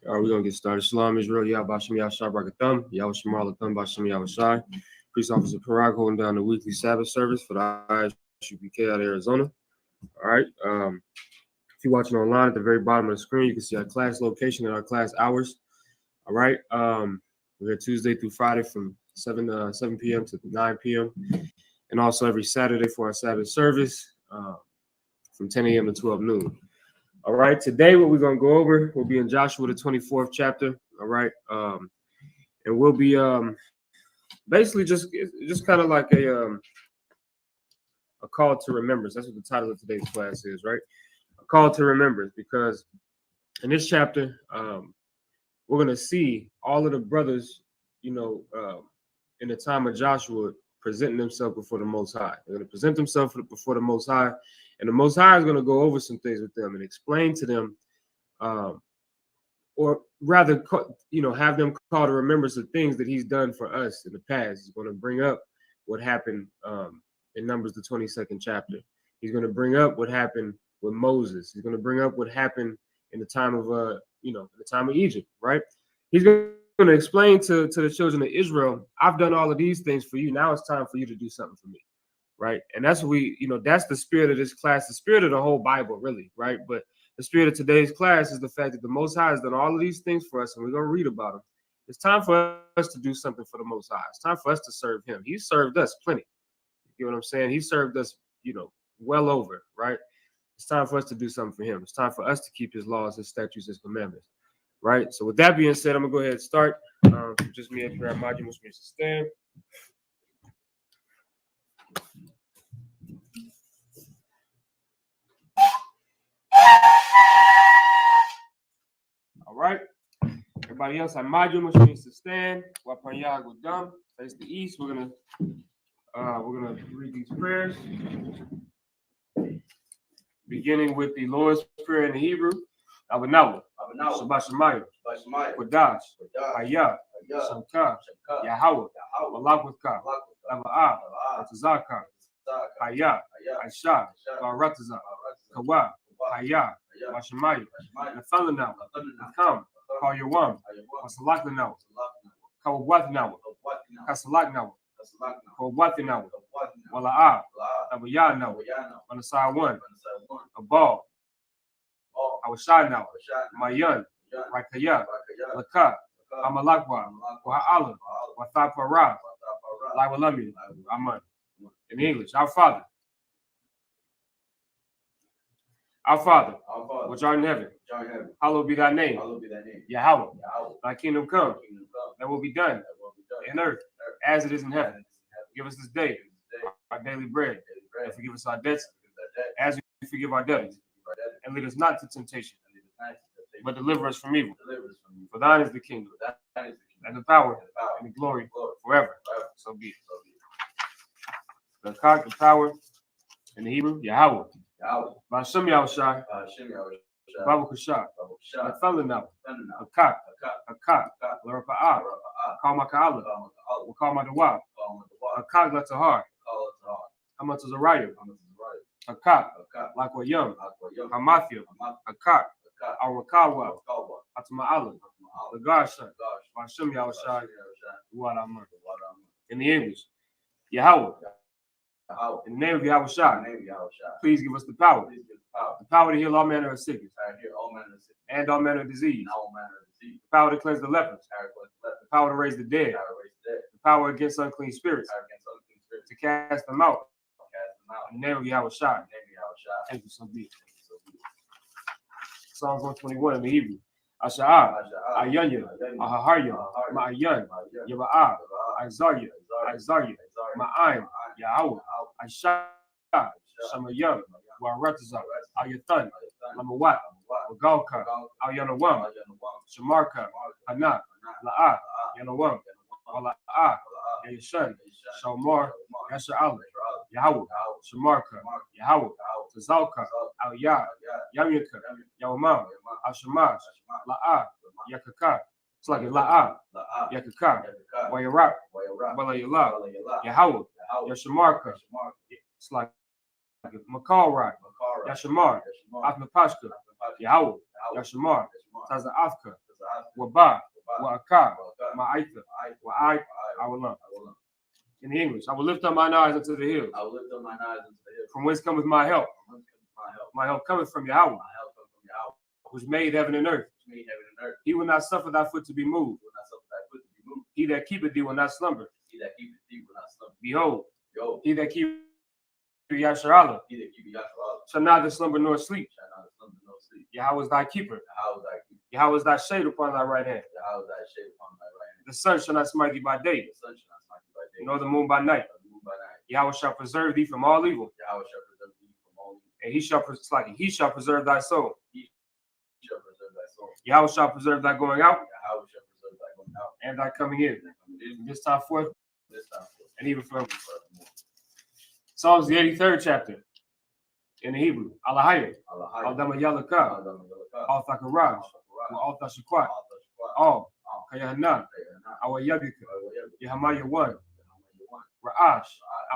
All right, we're going to get started. Shalom, Israel. Yahbashim Yahshai Barakatham. Yahweh Shemar Latham Bashim Yahushai. Priest Officer Parag holding down the weekly Sabbath service for the ISUPK out of Arizona. All right. If you're watching online, at the very bottom of the screen, you can see our class location and our class hours. All right. We're here Tuesday through Friday from 7 p.m. to 9 p.m. And also every Saturday for our Sabbath service from 10 a.m. to 12 noon. All right, today what we're going to go over will be in Joshua, the 24th chapter. All right, and we'll be basically just kind of like a call to remembrance. That's what the title of today's class is, right? A call to remembrance, because in this chapter, we're going to see all of the brothers, in the time of Joshua, presenting themselves before the Most High. They're going to present themselves before the Most High. And the Most High is going to go over some things with them and explain to them, or rather, have them call to remembrance of things that he's done for us in the past. He's going to bring up what happened in Numbers, the 22nd chapter. He's going to bring up what happened with Moses. He's going to bring up what happened in the time of, in the time of Egypt, right? He's going to explain to the children of Israel, I've done all of these things for you. Now it's time for you to do something for me. Right. And that's what that's the spirit of this class, the spirit of the whole Bible, really. Right. But the spirit of today's class is the fact that the Most High has done all of these things for us, and we're going to read about them. It's time for us to do something for the Most High. It's time for us to serve him. He served us plenty. You know what I'm saying? He served us, well over. Right. It's time for us to do something for him. It's time for us to keep his laws, his statutes, his commandments. Right. So with that being said, I'm going to go ahead and start. Just me up here at Majim, which means to stand. All right. Everybody else, Majim, which means to stand. Wapanya go dumb. Face the east. We're gonna read these prayers, beginning with the Lord's Prayer in the Hebrew. Abanawa, Shabbat Shemayim, Kodash, Hayah, Shamka, Yahweh, Malakwaka, Lava'ah, Atazaka, Hayah, Aisha, Barataza, Kawa, Hayah, Washamayim, Nathalanaw, Nakam, Kawyawam, Wasalakanaw, Kawabwathanaw, Kasalaknaw, Kawabwathanaw, Wala'ah, Abayanaw, Manasawan, Abal, Awashanaw, Mayan, Rakaya, Laka, Amalakwa, Wa'ala, Wathapara, Lawalami, Aman. In English, our Father, which art in heaven, hallowed be thy name. Yahweh, thy kingdom come, that will be done in earth as it is in heaven. Give us this day our daily bread, and forgive us our debts as we forgive our debtors. And lead us not to temptation, but deliver us from evil. For thine is the kingdom, and the power, and the glory forever. So be it. The power in the Hebrew, Yahweh. Bashim Yahushai, Babu Kashah, Nathalanaw, Akak, Larapa'ah, Kalmaka'ala, Wakalmadawab, Akak Latahar, Hamatazariah, Akak, Lakwayam, Hamathia, Akak, Awakawa, Atma'ala, Lagasha, Bashim Yahushai, Wadaman. In the English, Yahweh. In the name of Yahushua, please give us the power to heal all manner of sickness, and all manner of disease, the power to cleanse the lepers, the power to raise the dead, the power against unclean spirits, to cast them out. In the name of Yahushua, thank you, so be it. Psalms 121 in the Hebrew. Asha'ah, Ayanya, Ahaharya, Ma'ayan, Yaba'ah, Isaiah, Ma'ayim, Yahweh, Aisha, Shamayam, Warataza, Ayathan, Lamawat, Wagalka, Ayanawam, Shamarka, Hana, La'ah, Yanawam, Wala'ah, Yashan, Shalmar, Yasha'al, Yahweh, Shamarka, Yahweh, Tazalka, Aliyah, Yamyaka, Yawamam, Ashamash, La'ah, Yakaka. It's like La'ah, Yakaka, Wayarak, Walayala, Yahweh, Yashamarka. It's like Makalrak, Yashamar, Afnapashka, Yahweh, Yashamar, Taza Afka, Waba, Wa'aka, Ma'aitha, Wa'ai, Awalam. In the English, I will lift up mine eyes unto the hills. From whence cometh my help? My help cometh from Yahweh, which made heaven and earth. He will not suffer thy foot to be moved. He that keepeth thee will not slumber. Behold, he that keepeth Yasharallah shall neither slumber nor sleep. Yahweh is thy keeper. Yahweh is thy shade upon thy right hand. The sun shall not smite thee by day, nor the moon by night. Yahweh shall preserve thee from all evil. And he shall preserve thy soul. Yahweh shall preserve thy going out and thy coming in, from this time forth and even forever. Psalms the 83rd chapter in the Hebrew. Alahayim, Aldama Yalaka, Al Thakaraj, Al Thashakwat, Al Kayahana, Awa Yabika, Yahamaya 1, Ra'ash,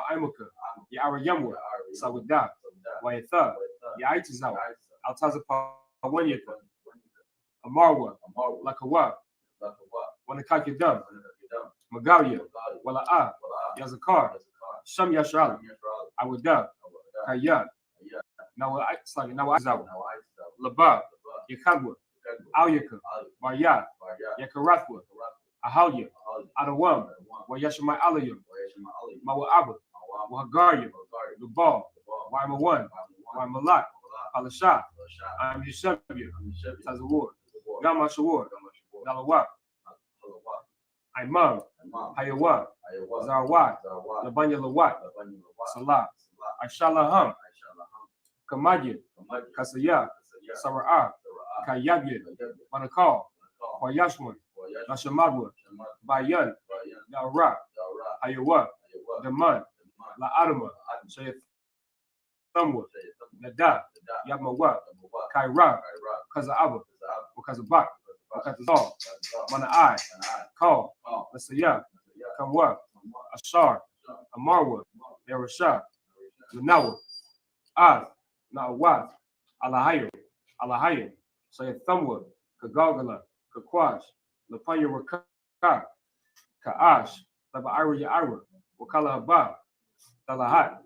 Al Imuka, Yara Yamwa, Sawadah, Wayatha, Yaitizawa, Al Tazapa 1 Yaka, Amarwa, Lakawa, Wanakakidam, Magalia, Wala'a, Yazakar, Sham Yashral, Awada, Kaya, Nawa Zawa, Laba, Yakabwa, Awyaka, Maya, Yakarathwa, Ahalya, Adawam, Wayashama Alayam, Mawaaba, Wahagaria, Lubal, Waimawan, Waimalak, Palasha, I'm Yushabia, Tazawar, Gamashawar, Nalawak, Imam, Hayawa, Zarwat, Labanya Lawat, Salah, Ashalaham, Kamadya, Kasaya, Sara'ah, Kayabya, Manakal, Kwayashwan, Nashamadwa, Bayan, Nara, Hayawa, Daman, La Adama, Shayat Thamwa, Nada, Yamawa, Kaira, Kazaaba, Kazabak, Katazal, Mana'ai, Kal, Nasaya, Kamwa, Ashar, Amarwa, Nerasha, Lanawa, Az, Nawat, Alahayo, Sayat Thamwa, Kagagala, Kakwash, Lapanya Raka, Ka'ash, Laba Ira Ya'ira, Wakala Haba, Talahat,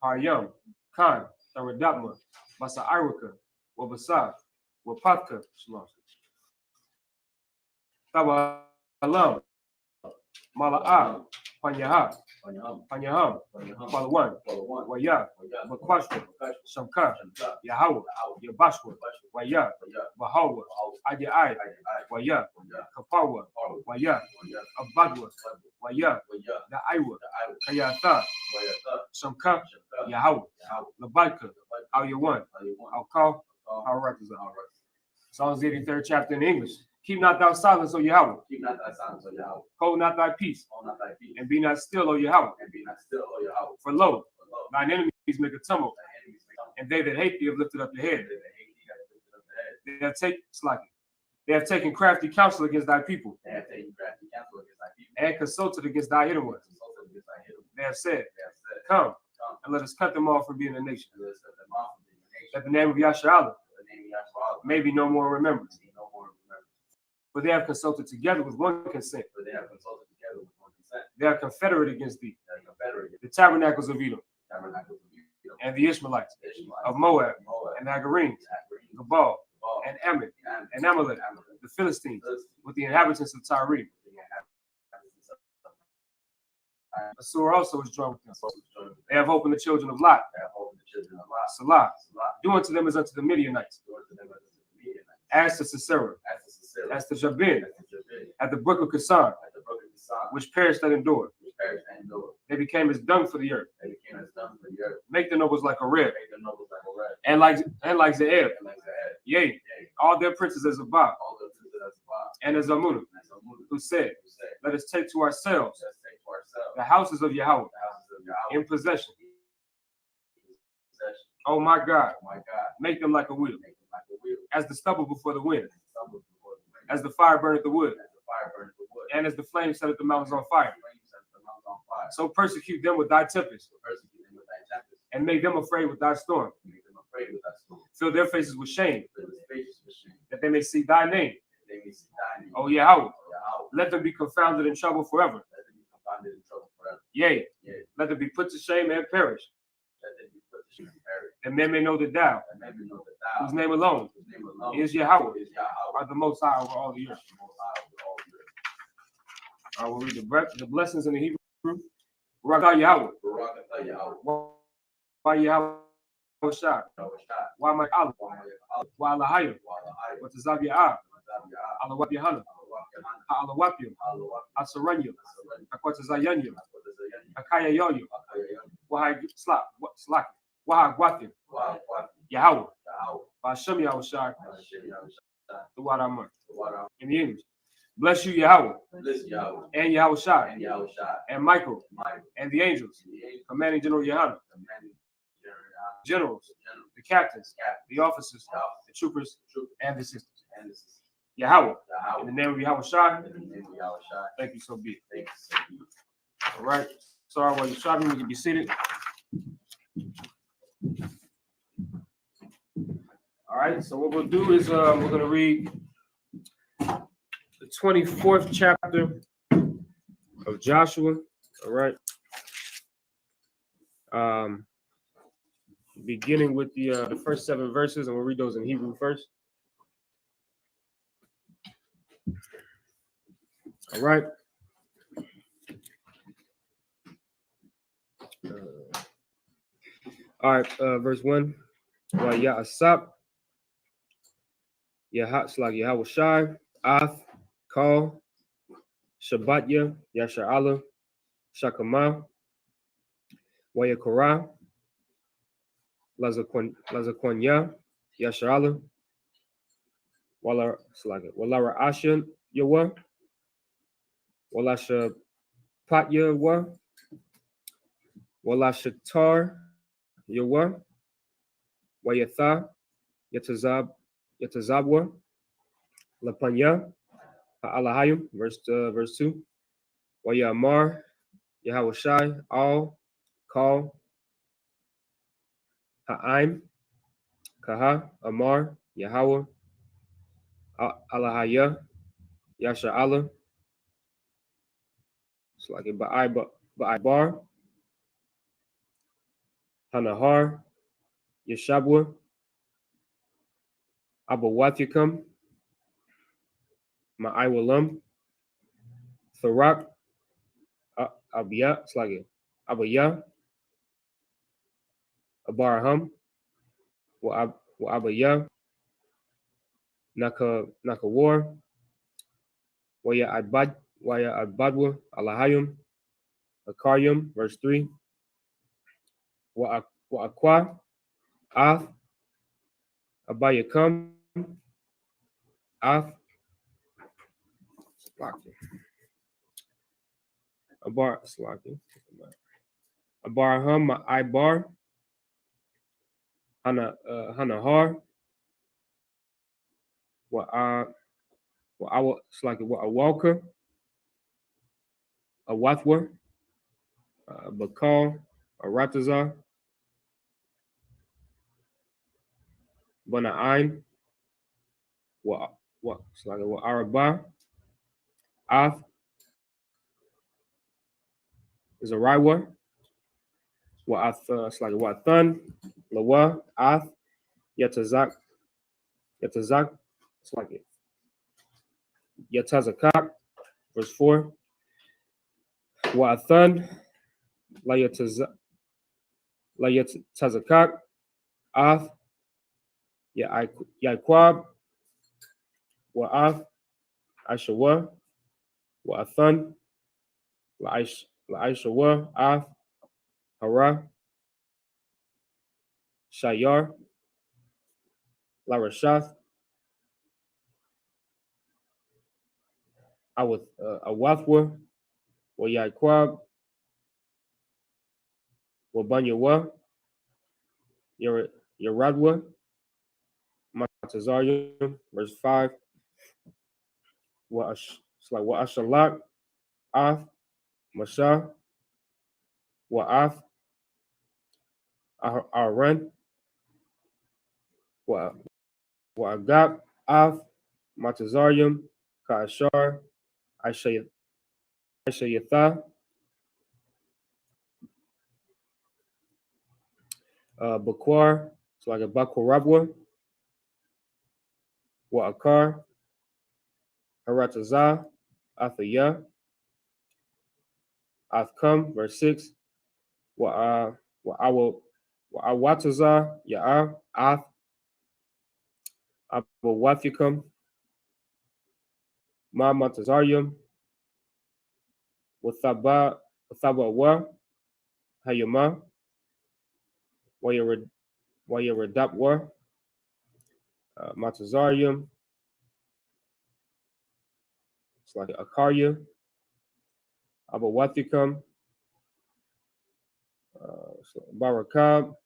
Haryam, Khan, Tharadapma, Masa Iraka, Wabasa, Wapatka, Shalom. Tawa Alam, Mala'a, Panyaham, Palawan, Waya, Makwashwa, Shamka, Yahawah, Yabashwa, Waya, Bahawa, Ayai, Waya, Kapawa, Waya, Abadwa, Waya, Da'aiwa, Kayatha, Shamka, Yahawah, Labaika, Al-Yawan, Al-Kal, Al-Rakazah. Psalms 83rd chapter in English. Keep not thou silence, O Yahweh. Hold not thy peace. And be not still, O Yahweh. For lo, thine enemies make a tumult, and they that hate thee have lifted up their head. They have taken crafty counsel against thy people, and consulted against thy hidden ones. They have said, come, and let us cut them off from being a nation, that the name of Yasharallah may be no more remembered. For they have consulted together with one consent. They are confederate against thee. The tabernacles of Edom, and the Ishmaelites, of Moab, and the Agarenes, Gabal, and Ammon, and Amalek, the Philistines, with the inhabitants of Tyre. Assur also is joined with them. They have opened the children of Lot. Salah, do unto them as unto the Midianites. As to Sisera, as to Jabin, at the brook of Kasan, which perished that endured. They became as dung for the earth. Make the nobles like a rib, and like Ze'eb. Yea, all their princes as Abba, and as Amunah, who said, let us take to ourselves the houses of Yahweh in possession. Oh my God, make them like a wheel, as the stubble before the wind, as the fire burneth the wood, and as the flame setteth the mountains on fire. So persecute them with thy tempest, and make them afraid with thy storm. Fill their faces with shame, that they may see thy name, Oh Yahweh, let them be confounded in trouble forever. Yea, let them be put to shame and perish. And men may know that thou, whose name alone is Yahweh, are the most high over all the earth. I will read the blessings in the Hebrew. Barak Yahweh. Why Yahweh Shah? Why my Allah? Why Allahayim? What is Zab Ya'ah? Alawab Yahana. Alawapim. Asaranyim. Akwatazayanyim. Akaya Yoyim. Why Slak? Why Guatim? Yahweh. Bashem Yahweh Shah. The Waramar. In the English. Bless you, Yahweh, and Yahweh Shai, and Michael, and the angels, commanding General Yahana, generals, the captains, the officers, the troopers, and the sisters. Yahweh, in the name of Yahweh Shai, thank you, so be it. All right, sorry while you're shopping, you can be seated. All right, so what we'll do is we're going to read the 24th chapter of Joshua. All right. Beginning with the first 7 verses, and we'll read those in Hebrew first. All right. All right, verse 1. Ya'asap, Yahatslag, Yahweh Shai, Ath, Call, Shabbatya, Yasha'ala, Shakama, Wayakora, Lazaquanya, Yasha'ala, Walara Ashan, Yawa, Walasha Patya Wa, Walashatar, Yawa, Wayatha, Yatazabwa, Lapanya, Alahayim, verse 2. Wayamar, Yahweh Shai, All, Call, Ha'im, Kaha, Amar, Yahweh, Alahaya, Yasha'ala, it's like it, Ba'aibar, Hanahar, Yeshabwa, Abawathikam, Ma'aiwalam, Tharak, Abiyah, it's like it, Abayah, Abaraham, Wa'abayah, Nakawar, Waya Adbadwa, Alahayim, Akaryum, verse 3. Wa'akwa, Ath, Abayakam, Ath, Abaraham, Ibar, Hanahar, Wa'awalka, Awathwa, Bakal, Aratazar, Bana'im, Wa'arabah, Ath, Zaraiwa, Wa'athan, Lawa, Ath, Yatazak, it's like it. Yatazakak, verse 4. Wa'athan, Layatazakak, Ath, Yaiquab, Wa'ath, Aishawa, Wa'athan, La'aishawa, Ath, Hara, Shayar, Larashath, Awathwa, Wa'yaiquab, Wabanyawa, Yaradwa, Matazarium, verse 5. Wa'ashalak, Ath, Masha, Wa'ath, Aran, Wa'agap, Ath, Matazarium, Ka'ashar, Aishayatha, Bakwar, so like a Bakwarabwa, Wa'akar, Haratazah, Athaya, Athkam, verse 6, Wa'awatazah, Ya'ar, Ath, Abawathikam, Ma'matazarium, Wathabawa, Hayama, Wayaradapwa, Matazarium, it's like Akarya, Abawathikam, Barakab,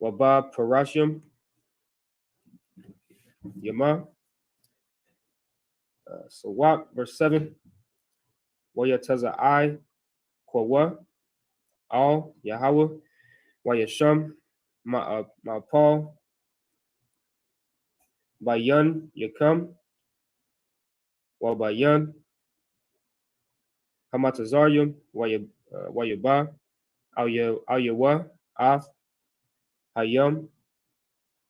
Wabab Parashim, Yama, Sawak, verse 7, Wayataza I, Kwawa, Al, Yahweh, Wayasham, Paul, Bayan, Yakam, Wabayan, Hamatazarium, Wayaba, Alyawa, Ath, Hayam,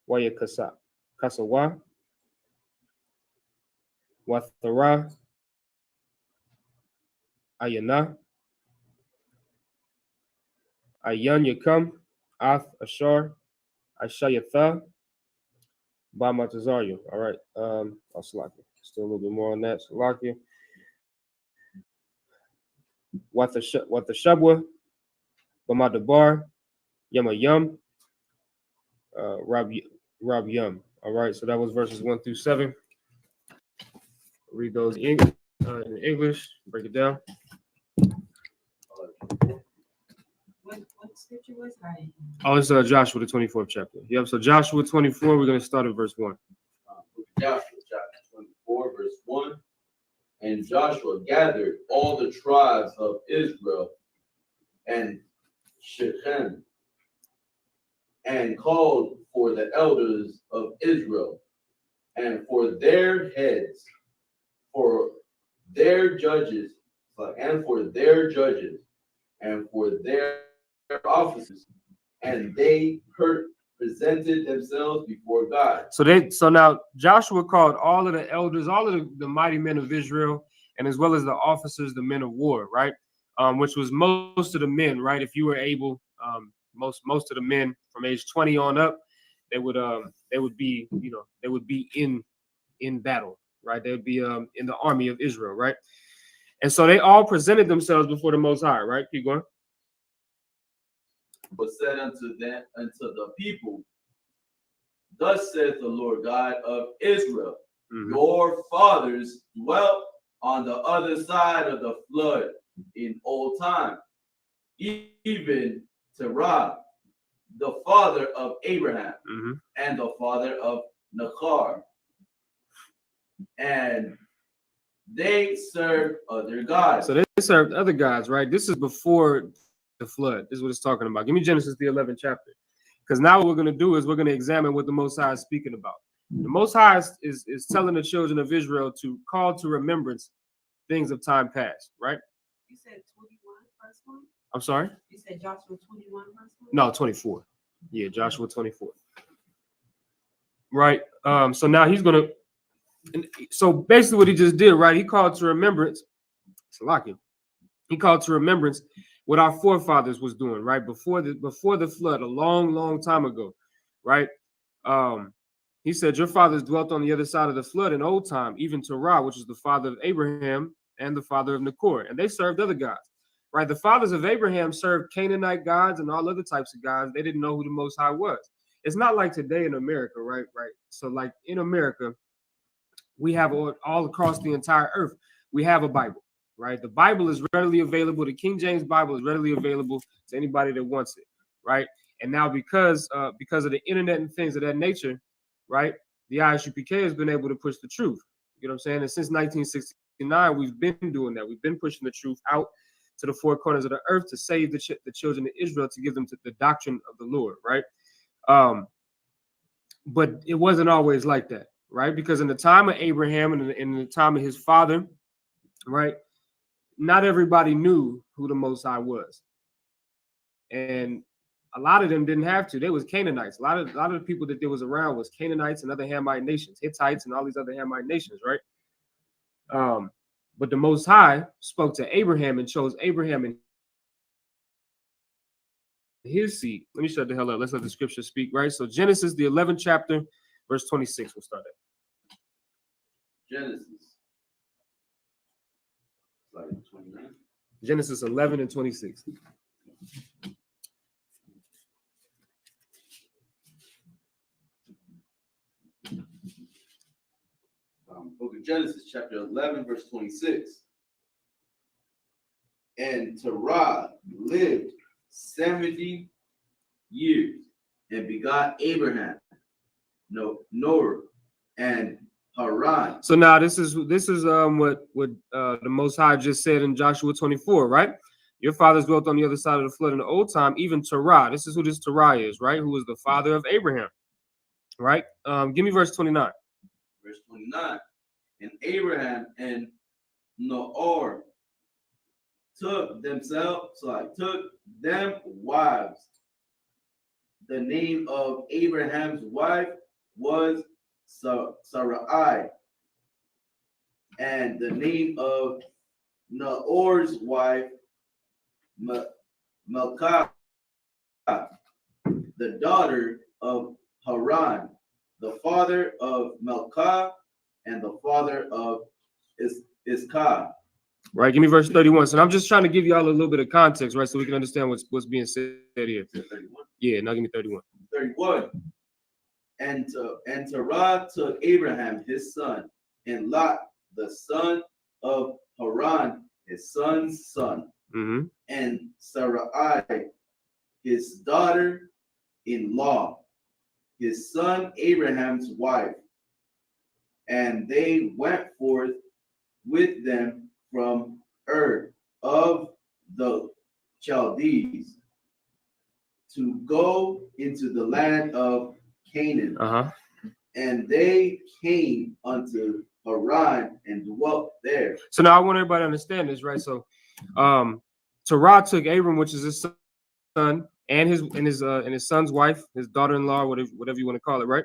Kasawa, Wathara, Ayana, Ayan Yakam, Ath Ashar, Ashayatha, Bamatazarium. All right. I'll slack it. Still a little bit more on that. Salakia. Wathashabwa, Bamadabar, Yamayum, Rab Yum. All right. So that was verses 1 through 7. Read those in English. Break it down. What scripture was that? Oh, it's Joshua, the 24th chapter. Yep, so Joshua 24, we're going to start at verse 1. Joshua chapter 24, verse 1. And Joshua gathered all the tribes of Israel and Shechem and called for the elders of Israel and for their heads, for their judges, and for their officers, and they presented themselves before God. So now Joshua called all of the elders, all of the mighty men of Israel, and as well as the officers, the men of war, right? Which was most of the men, right? If you were able, most of the men from age 20 on up, they would be, they would be in battle, right? They would be in the army of Israel, right? And so they all presented themselves before the Most High, right? Keep going. But said unto the people, thus saith the Lord God of Israel, your fathers dwelt on the other side of the flood in old time, even Terah, the father of Abraham, and the father of Nachar, and they served other gods. So they served other gods, right? This is before the flood. This is what it's talking about. Give me Genesis, the 11th chapter. Because now what we're going to do is we're going to examine what the Most High is speaking about. The Most High is telling the children of Israel to call to remembrance things of time past, right? You said 21, verse 1? I'm sorry? You said Joshua 21, verse 1? No, 24. Yeah, Joshua 24. Right. So now he's going to, so basically what he just did, right? He called to remembrance. Salakia. He called to remembrance what our forefathers was doing, right? Before the flood, a long time ago, right? He said, your fathers dwelt on the other side of the flood in old time, even Terah, which is the father of Abraham and the father of Nachor, and they served other gods, right? The fathers of Abraham served Canaanite gods and all other types of gods. They didn't know who the Most High was. It's not like today in America, right? So like in America, we have all across the entire earth, we have a Bible, right? The Bible is readily available. The King James Bible is readily available to anybody that wants it, right? And now because of the internet and things of that nature, right, the ISUPK has been able to push the truth. You know what I'm saying? And since 1969, we've been doing that. We've been pushing the truth out to the four corners of the earth to save the children of Israel, to give them to the doctrine of the Lord, right? But it wasn't always like that, right? Because in the time of Abraham and in the time of his father, right, not everybody knew who the Most High was. And a lot of them didn't have to. They was Canaanites. A lot of the people that there was around was Canaanites and other Hamite nations, Hittites and all these other Hamite nations, right? But the Most High spoke to Abraham and chose Abraham and his seed. Let me shut the hell up. Let's let the scripture speak, right? So Genesis, the 11th chapter, verse 26, we'll start at. Genesis. Like 29. Genesis 11 and 26. Book of Genesis, chapter 11, verse 26. And Terah lived 70 years and begot Abraham, Noah, and Haran. So now this is what the Most High just said in Joshua 24, right? Your fathers dwelt on the other side of the flood in the old time, even Terah. This is who this Terah is, right? Who was the father of Abraham, right? Give me verse 29. Verse 29. And Abraham and Noah took them wives. The name of Abraham's wife was Sarai, and the name of Naor's wife Milcah, the daughter of Haran, the father of Milcah and the father of Iscah. Right, give me verse 31. So I'm just trying to give y'all a little bit of context, right, so we can understand what's being said here. 31. Yeah, now give me 31. 31. And Terah took Abraham his son, and Lot the son of Haran his son's son, and Sarai his daughter-in-law, his son Abraham's wife, and they went forth with them from Ur of the Chaldees to go into the land of Canaan. And they came unto Haran and dwelt there. So now I want everybody to understand this, right? So Terah took Abram, which is his son, and his son's wife, his daughter-in-law, whatever you want to call it, right?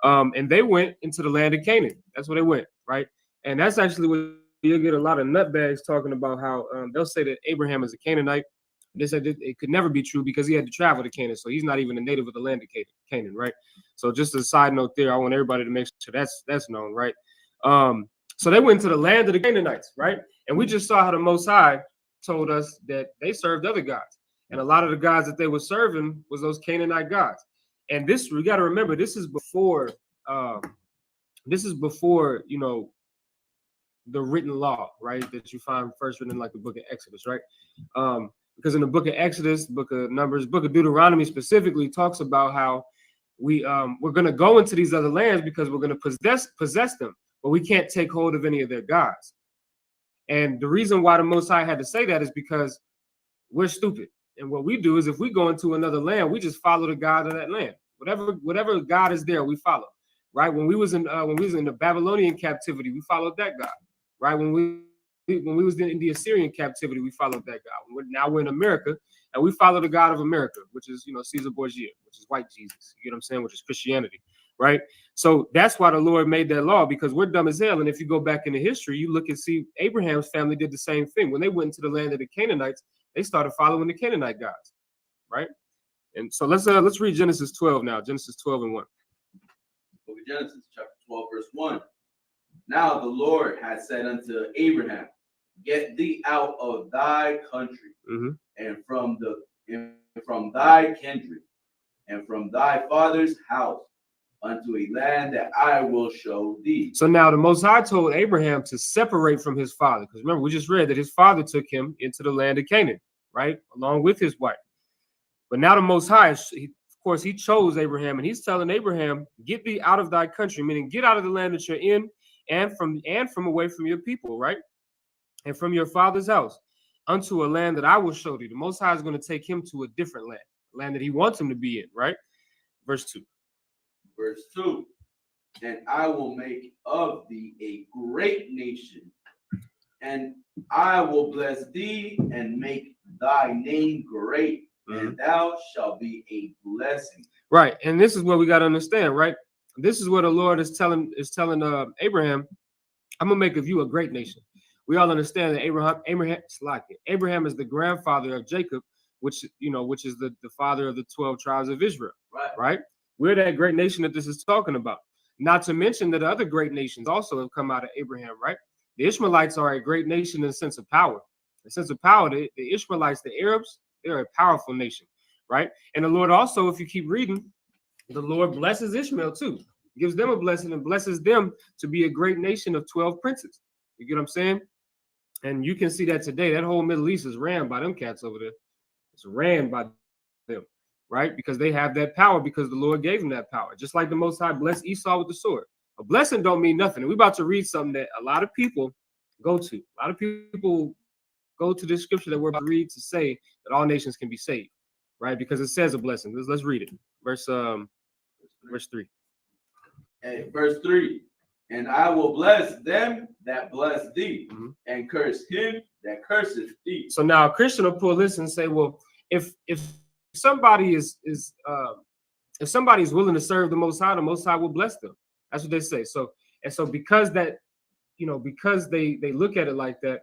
And they went into the land of Canaan. That's where they went, right? And that's actually what you'll get a lot of nutbags talking about how they'll say that Abraham is a Canaanite. They said it could never be true because he had to travel to Canaan, so he's not even a native of the land of Canaan, right? So just a side note there, I want everybody to make sure that's known, right? So they went to the land of the Canaanites, right? And we just saw how the Most High told us that they served other gods, and a lot of the gods that they were serving was those Canaanite gods. And this, we got to remember, this is before you know, the written law, right? That you find first written in like the book of Exodus, right? Because in the book of Exodus, book of Numbers, book of Deuteronomy specifically talks about how we're going to go into these other lands because we're going to possess them, but we can't take hold of any of their gods. And the reason why the Most High had to say that is because we're stupid. And what we do is if we go into another land, we just follow the God of that land. Whatever God is there, we follow. Right? When we was in the Babylonian captivity, we followed that God. Right? When we was in the Assyrian captivity, we followed that God. Now we're in America, and we follow the God of America, which is, Caesar Borgia, which is white Jesus. You get what I'm saying? Which is Christianity, right? So that's why the Lord made that law, because we're dumb as hell. And if you go back into history, you look and see Abraham's family did the same thing. When they went into the land of the Canaanites, they started following the Canaanite gods, right? And so let's read Genesis 12 now. Genesis 12 and 1. Book of Genesis, chapter 12, verse 1. Now the Lord had said unto Abraham, get thee out of thy country, and from thy kindred, and from thy father's house, unto a land that I will show thee. So now the Most High told Abraham to separate from his father, because remember, we just read that his father took him into the land of Canaan, right, along with his wife. But now the Most High, of course, he chose Abraham, and he's telling Abraham, get thee out of thy country, meaning get out of the land that you're in, and from away from your people, right? And from your father's house, unto a land that I will show thee. The Most High is going to take him to a different land that he wants him to be in, right? Verse 2. Verse 2. and I will make of thee a great nation, and I will bless thee and make thy name great, and thou shalt be a blessing. Right, and this is what we got to understand, right? This is what the Lord is telling Abraham. I'm gonna make of you a great nation. We all understand that Abraham is the grandfather of Jacob, which is the father of the 12 tribes of Israel. Right? We're that great nation that this is talking about. Not to mention that other great nations also have come out of Abraham, right? The Ishmaelites are a great nation in the sense of power. In the sense of power, the Ishmaelites, the Arabs, they're a powerful nation, right? And the Lord also, if you keep reading, the Lord blesses Ishmael too. Gives them a blessing and blesses them to be a great nation of 12 princes. You get what I'm saying? And you can see that today. That whole Middle East is ran by them cats over there. It's ran by them, right? Because they have that power because the Lord gave them that power. Just like the Most High blessed Esau with the sword. A blessing don't mean nothing. And we're about to read something that a lot of people go to. A lot of people go to this scripture that we're about to read to say that all nations can be saved, right? Because it says a blessing. Let's read it. Verse 3. And verse 3. And I will bless them that bless thee, and curse him that curseth thee. So now a Christian will pull this and say, well, if somebody is willing to serve the Most High will bless them. That's what they say. So because that, because they look at it like that,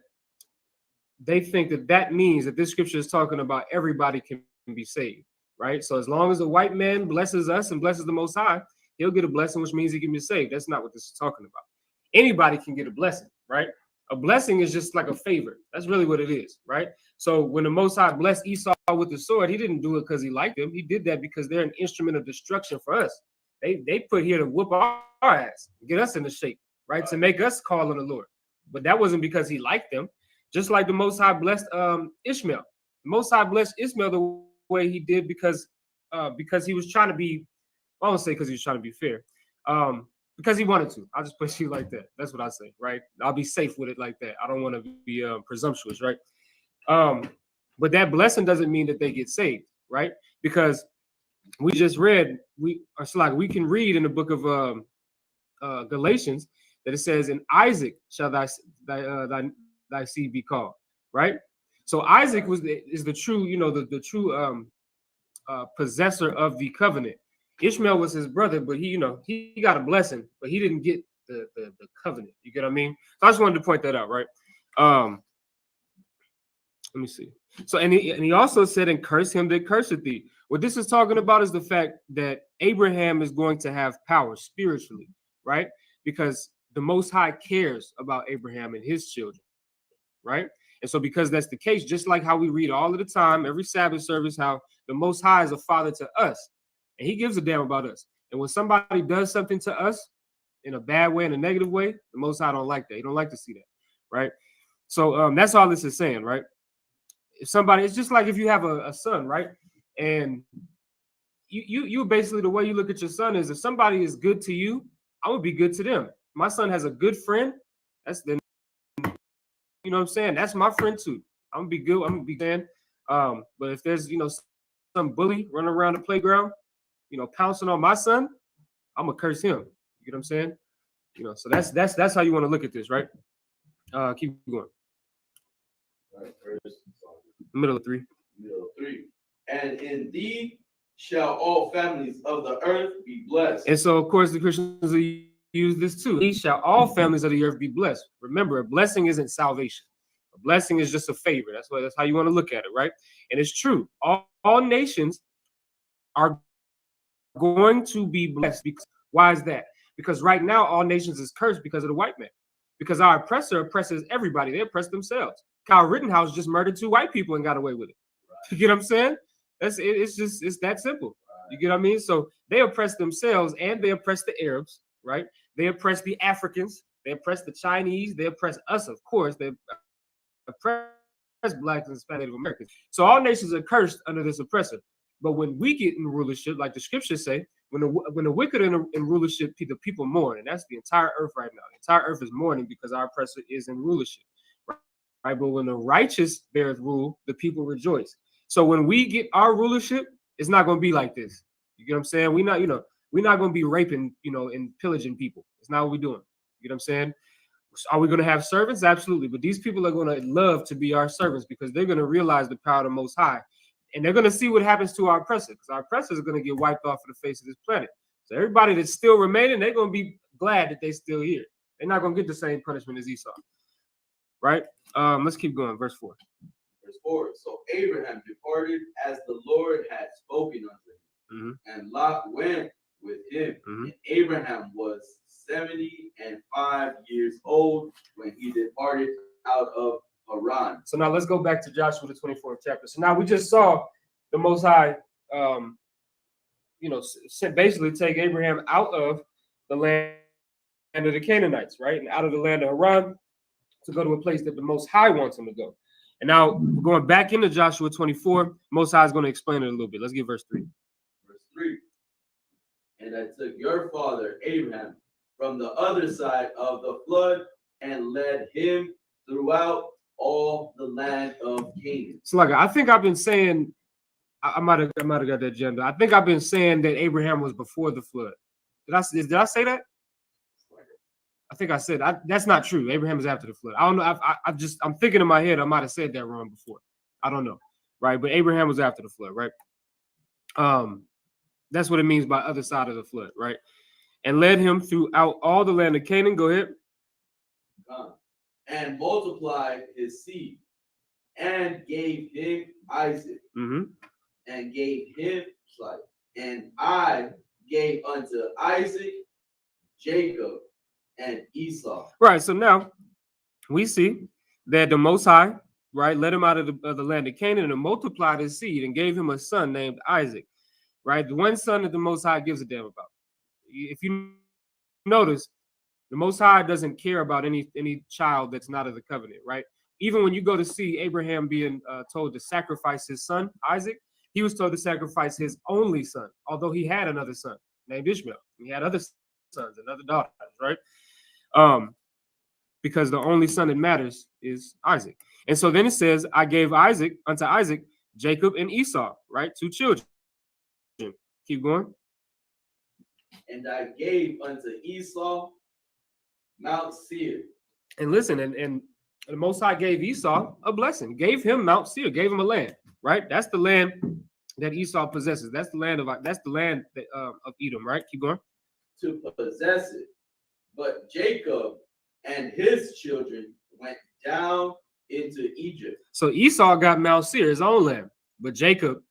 they think that means that this scripture is talking about everybody can be saved, right? So as long as a white man blesses us and blesses the Most High, he'll get a blessing, which means he can be saved. That's not what this is talking about. Anybody can get a blessing, right? A blessing is just like a favor. That's really what it is, right? So when the Most High blessed Esau with the sword, he didn't do it because he liked them. He did that because they're an instrument of destruction for us. They put here to whoop our ass, get us into shape, right? To make us call on the Lord. But that wasn't because he liked them. Just like the Most High blessed Ishmael. The Most High blessed Ishmael the way he did because he was trying to be, I won't say because he was trying to be fair, because he wanted to. I'll just put you like that. That's what I say, right? I'll be safe with it like that. I don't want to be presumptuous, right? But that blessing doesn't mean that they get saved, right? Because we just read, we can read in the book of Galatians that it says, "In Isaac shall thy seed be called," right? So Isaac is the true, the true possessor of the covenant. Ishmael was his brother, but he got a blessing, but he didn't get the covenant. You get what I mean? So I just wanted to point that out, right? Let me see. So and he also said, "And curse him that curseth thee." What this is talking about is the fact that Abraham is going to have power spiritually, right? Because the Most High cares about Abraham and his children, right? And so because that's the case, just like how we read all of the time, every Sabbath service, how the Most High is a father to us, and he gives a damn about us. And when somebody does something to us in a bad way, in a negative way, the Most High don't like that. He don't like to see that, right? So that's all this is saying, right? If somebody, it's just like if you have a son, right? And you basically, the way you look at your son is, if somebody is good to you, I'm gonna be good to them. My son has a good friend, that's the, you know what I'm saying? That's my friend too. I'm gonna be good. I'm gonna be saying, but if there's some bully running around the playground, pouncing on my son, I'm gonna curse him. You get what I'm saying? So that's how you want to look at this, right? Keep going. Right, Middle of 3. And in thee shall all families of the earth be blessed. And so, of course, the Christians will use this too. These shall all families of the earth be blessed. Remember, a blessing isn't salvation. A blessing is just a favor. That's how you want to look at it, right? And it's true. All nations are going to be blessed. Because why is that? Because right now, all nations is cursed because of the white man. Because our oppressor oppresses everybody. They oppress themselves. Kyle Rittenhouse just murdered 2 white people and got away with it. You get what I'm saying? It's that simple. You get what I mean? So they oppress themselves and they oppress the Arabs, right? They oppress the Africans. They oppress the Chinese. They oppress us, of course. They oppress Blacks and Hispanic Native Americans. So all nations are cursed under this oppressor. But when we get in rulership, like the scriptures say, when the wicked are in rulership, the people mourn. And that's the entire earth right now. The entire earth is mourning because our oppressor is in rulership. Right? But when the righteous beareth rule, the people rejoice. So when we get our rulership, it's not going to be like this. You get what I'm saying? We not, we're not going to be raping, and pillaging people. It's not what we're doing. You know what I'm saying? Are we going to have servants? Absolutely. But these people are going to love to be our servants because they're going to realize the power of the Most High. And they're going to see what happens to our oppressors, because our oppressors are going to get wiped off of the face of this planet. So everybody that's still remaining, they're going to be glad that they're still here. They're not going to get the same punishment as Esau. Right? Let's keep going. Verse 4. Verse 4. So Abraham departed as the Lord had spoken unto him, and Lot went with him. And Abraham was 75 years old when he departed out of Haran. So now let's go back to Joshua the 24th chapter. So now we just saw the Most High, basically take Abraham out of the land of the Canaanites, right? And out of the land of Haran to go to a place that the Most High wants him to go. And now we're going back into Joshua 24. Most High is going to explain it a little bit. Let's get verse 3. Verse 3. And I took your father Abraham from the other side of the flood and led him throughout all the land of Canaan. So like I think I've been saying, I might have got that gender. I think I've been saying that Abraham was before the flood. Did I say that? I think I said that's not true. Abraham is after the flood. I don't know. I'm thinking in my head. I might have said that wrong before. I don't know, right? But Abraham was after the flood, right? That's what it means by other side of the flood, right? And led him throughout all the land of Canaan. Go ahead. And multiplied his seed, and gave him Isaac, and gave him and I gave unto Isaac Jacob and Esau. Right. So now we see that the Most High, right, led him out of the land of Canaan and multiplied his seed and gave him a son named Isaac. Right, the one son that the Most High gives a damn about. If you notice, the Most High doesn't care about any child that's not of the covenant, right? Even when you go to see Abraham being told to sacrifice his son, Isaac, he was told to sacrifice his only son, although he had another son named Ishmael. He had other sons and other daughters, right? Because the only son that matters is Isaac. And so then it says, I gave unto Isaac, Jacob and Esau, right? 2 children. Keep going. And I gave unto Esau Mount Seir. And listen, and the Most High gave Esau a blessing, gave him Mount Seir, gave him a land, right? That's the land that Esau possesses. That's the land of Edom, right? Keep going. To possess it. But Jacob and his children went down into Egypt. So Esau got Mount Seir, his own land, but Jacob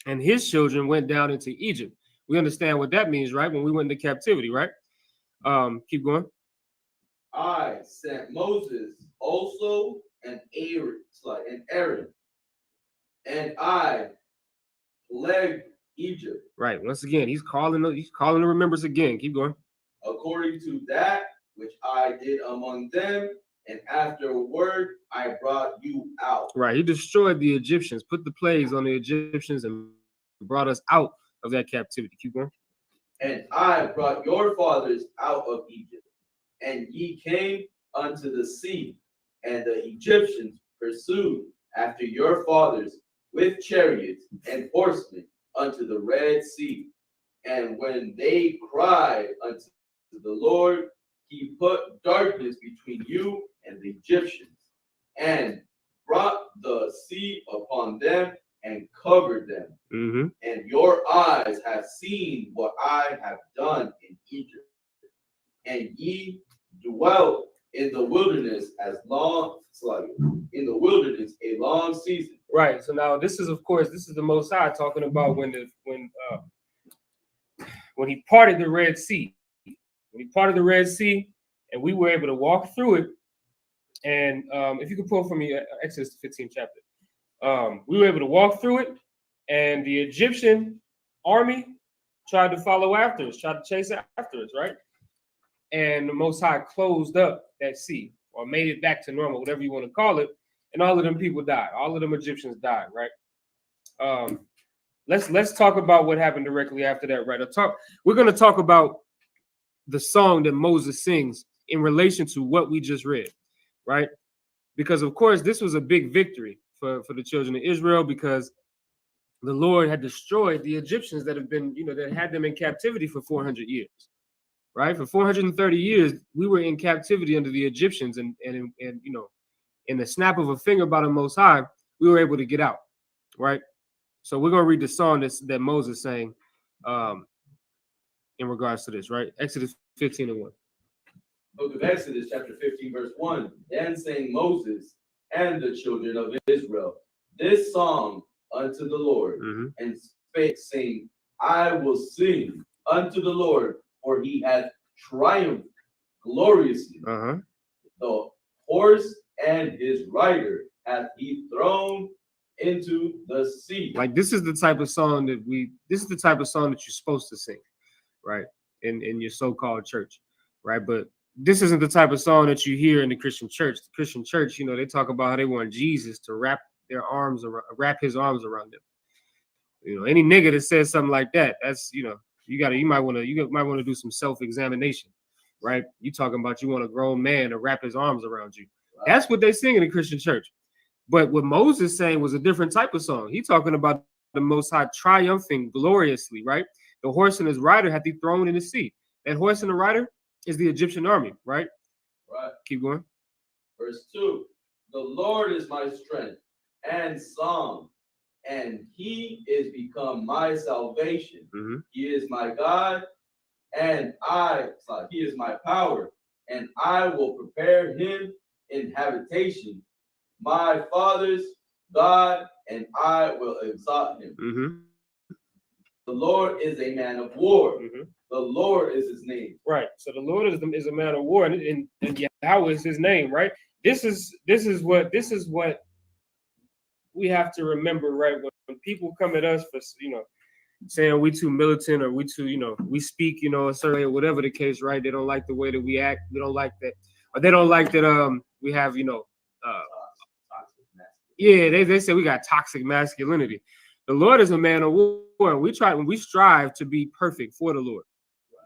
and his children went down into Egypt. We understand what that means, right? When we went into captivity, right? Keep going. I sent Moses also and Aaron, and I plagued Egypt. Right. Once again, he's calling the remembrance again. Keep going. According to that which I did among them, and afterward I brought you out. Right. He destroyed the Egyptians, put the plagues on the Egyptians, and brought us out of that captivity. Keep going. And I brought your fathers out of Egypt, and ye came unto the sea, and the Egyptians pursued after your fathers with chariots and horsemen unto the Red Sea. And when they cried unto the Lord, he put darkness between you and the Egyptians, and brought the sea upon them and covered them. And your eyes have seen what I have done in Egypt. And ye dwelt in the wilderness a long season. Right. So now this is the Most High talking about when he parted the Red Sea. When he parted the Red Sea, and we were able to walk through it. And if you could pull for me Exodus 15 chapter, we were able to walk through it, and the Egyptian army tried to follow after us, tried to chase after us, right? And the Most High closed up that sea, or made it back to normal, whatever you want to call it. And all of them people died. All of them Egyptians died, right? Let's talk about what happened directly after that, right? We're going to talk about the song that Moses sings in relation to what we just read, right? Because of course this was a big victory for the children of Israel, because the Lord had destroyed the Egyptians that have been, that had them in captivity for 400 years, right? For 430 years, we were in captivity under the Egyptians, and in the snap of a finger by the Most High, we were able to get out, right? So we're going to read the song that Moses sang in regards to this, right? Exodus 15:1. Book of Exodus, chapter 15, verse 1. Then sang Moses and the children of Israel this song unto the Lord, and spake, saying, I will sing unto the Lord, for he hath triumphed gloriously. The horse and his rider hath he thrown into the sea. Like, this is the type of song that you're supposed to sing, right? In your so-called church, right? But this isn't the type of song that you hear in the Christian church. The Christian church, they talk about how they want Jesus to wrap his arms around them. Any nigga that says something like that, that's, you might want to do some self-examination, right? You talking about you want a grown man to wrap his arms around you. That's what they sing in the Christian church. But what Moses sang was a different type of song. He talking about the Most High triumphing gloriously, right? The horse and his rider hath he thrown in the sea. That horse and the rider is the Egyptian army, right? Right. Keep going. Verse 2. The Lord is my strength and song, and he is become my salvation. He is my God, and he is my power, and I will prepare him in habitation, my father's God, and I will exalt him. The Lord is a man of war. The Lord is his name. Right. So the Lord is a man of war, and Yahweh is his name, right? This is what we have to remember, right? When people come at us for saying we too militant, or we too, we speak, a certain way, or whatever the case, right? They don't like the way that we act. They don't like that, or they don't like that we have, they say we got toxic masculinity. The Lord is a man of war. We strive to be perfect for the Lord.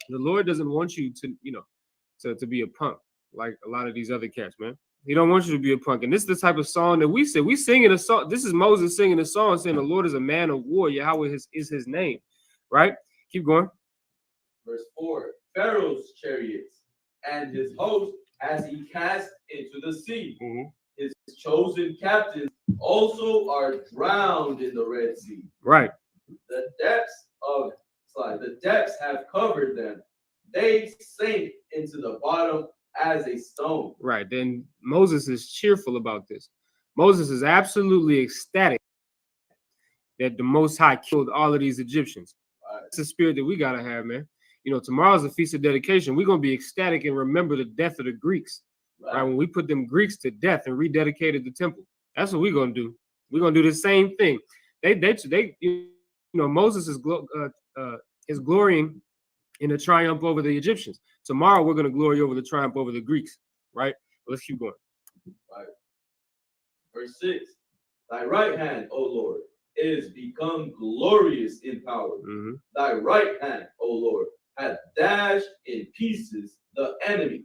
The Lord doesn't want you to be a punk like a lot of these other cats, man. He don't want you to be a punk. And this is the type of song that we sing. We sing in a song. This is Moses singing a song saying the Lord is a man of war. Yahweh is his name, right? Keep going. Verse 4. Pharaoh's chariots and his host as he cast into the sea. His chosen captains also are drowned in the Red Sea. Right. The depths have covered them. They sink into the bottom as a stone. Right. Then Moses is cheerful about this. Moses is absolutely ecstatic that the Most High killed all of these Egyptians. Right. That's the spirit that we gotta have, man. Tomorrow's a feast of dedication. We're gonna be ecstatic and remember the death of the Greeks. Right. When we put them Greeks to death and rededicated the temple. That's what we're gonna do. We're gonna do the same thing. Moses is glorying in the triumph over the Egyptians. Tomorrow we're gonna glory over the triumph over the Greeks, right? Let's keep going. Right. Verse 6. Thy right hand, O Lord, is become glorious in power. Thy right hand, O Lord, hath dashed in pieces the enemy.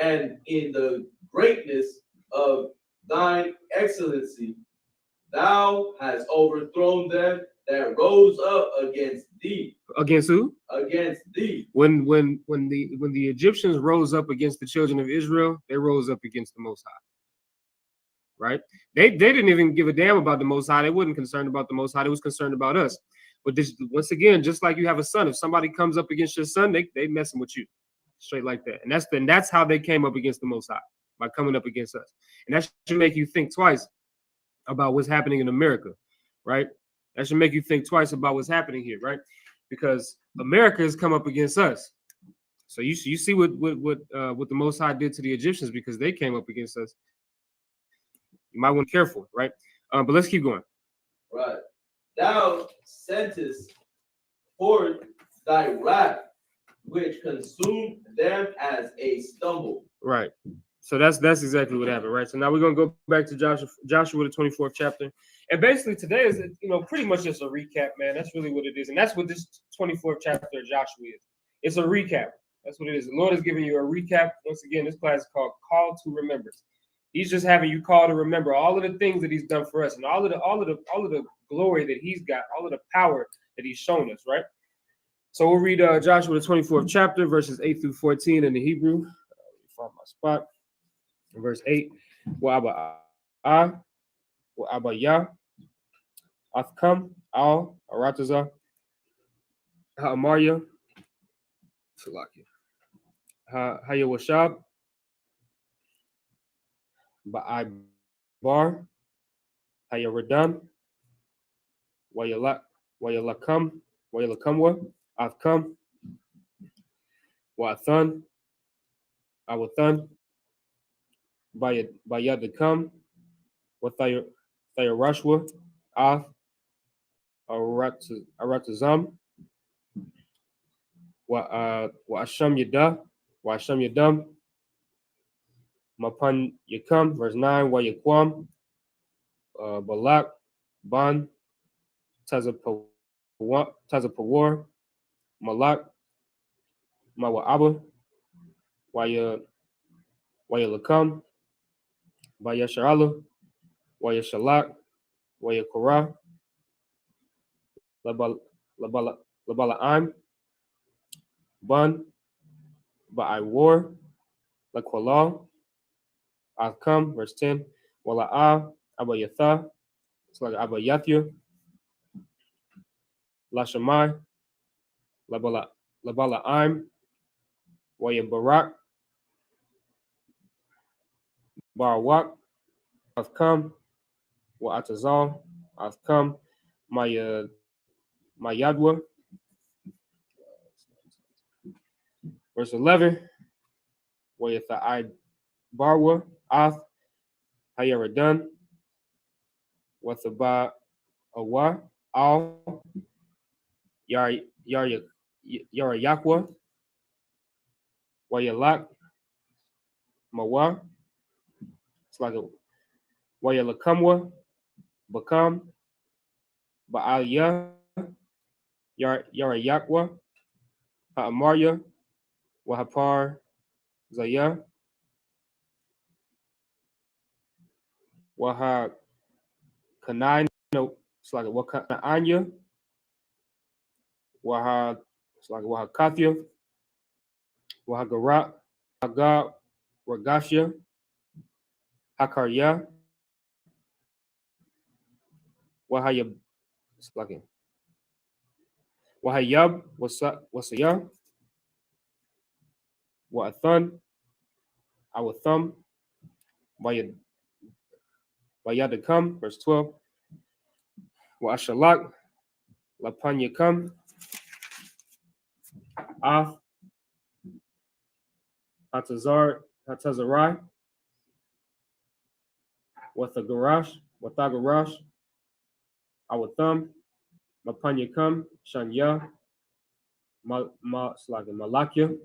And in the greatness of thine excellency, thou hast overthrown them that rose up against thee. Against who? Against thee. When the Egyptians rose up against the children of Israel, they rose up against the Most High. Right? They didn't even give a damn about the Most High. They wasn't concerned about the Most High. They was concerned about us. But this, once again, just like you have a son, if somebody comes up against your son, they messing with you. Straight like that. And that's how they came up against the Most High, by coming up against us. And that should make you think twice about what's happening in America, right? That should make you think twice about what's happening here, right? Because America has come up against us. So you see what the Most High did to the Egyptians because they came up against us. You might want to be careful, right? But let's keep going. Right. Thou sentest forth thy wrath, which consumed them as a stumble. Right. So that's exactly what happened, right? So now we're gonna go back to Joshua, the 24th chapter, and basically today is pretty much just a recap, man. That's really what it is, and that's what this 24th chapter of Joshua is. It's a recap. That's what it is. The Lord is giving you a recap. Once again, this class is called Call to Remembrance. He's just having you call to remember all of the things that He's done for us, and all of the glory that he's got, all of the power that he's shown us, right? So we'll read Joshua the 24th chapter, verses 8 through 14 in the Hebrew. Let me find my spot. Verse 8. Wa Abba Yah, Athkam, Al, Arataza, Ha'amarya, Hayawashab, Ba'ai Bar, Hayaradam, Wayalakam, Wayalakamwa, Athkam, Wa'athan, Awathan, Bayadakam, Wathayarashwa, Ath, Aratazam, Wa'asham Yada, Wa'asham Yadam, Mapan Yakam, verse 9, Wayakwam, Balak, Ban, Tazapawar, Malak, Mawa'aba, Wayalakam, Bayasharala, Wayashalak, Wayakora, Labala'im, Bun, Ba'aiwar, Lakwala, Athkam, verse 10, Wala'a, Abayatha, it's like Abayathya, Lashamai, Labala'im, Wayabarak, Barawak, Athkam, Wa'atazal, Athkam, Mayadwa, verse 11, Wayatha'ai Barwa, Ath, Hayaradan, Wathaba Awa, Al, Yarayakwa, Wayalak, Mawa, it's like a Wayalakamwa, Bakam, Ba'alya, Yarayakwa, Ha'amarya, Wahapar, Zaya, Waha Kanai, no, it's like a Wakanaanya, Waha, it's like Wahakathya, Wahagarat, Haga, Ragashya, Hakarya, Wahayab, it's like a Wahayab, Wasaya, Wa'athan, Awatham, Bayadakam, verse 12, Wa'ashalak, Lapanyakam, Ath, Hatazarai, Wathagarash, Awatham, Mapanyakam, Shanya, Malakya,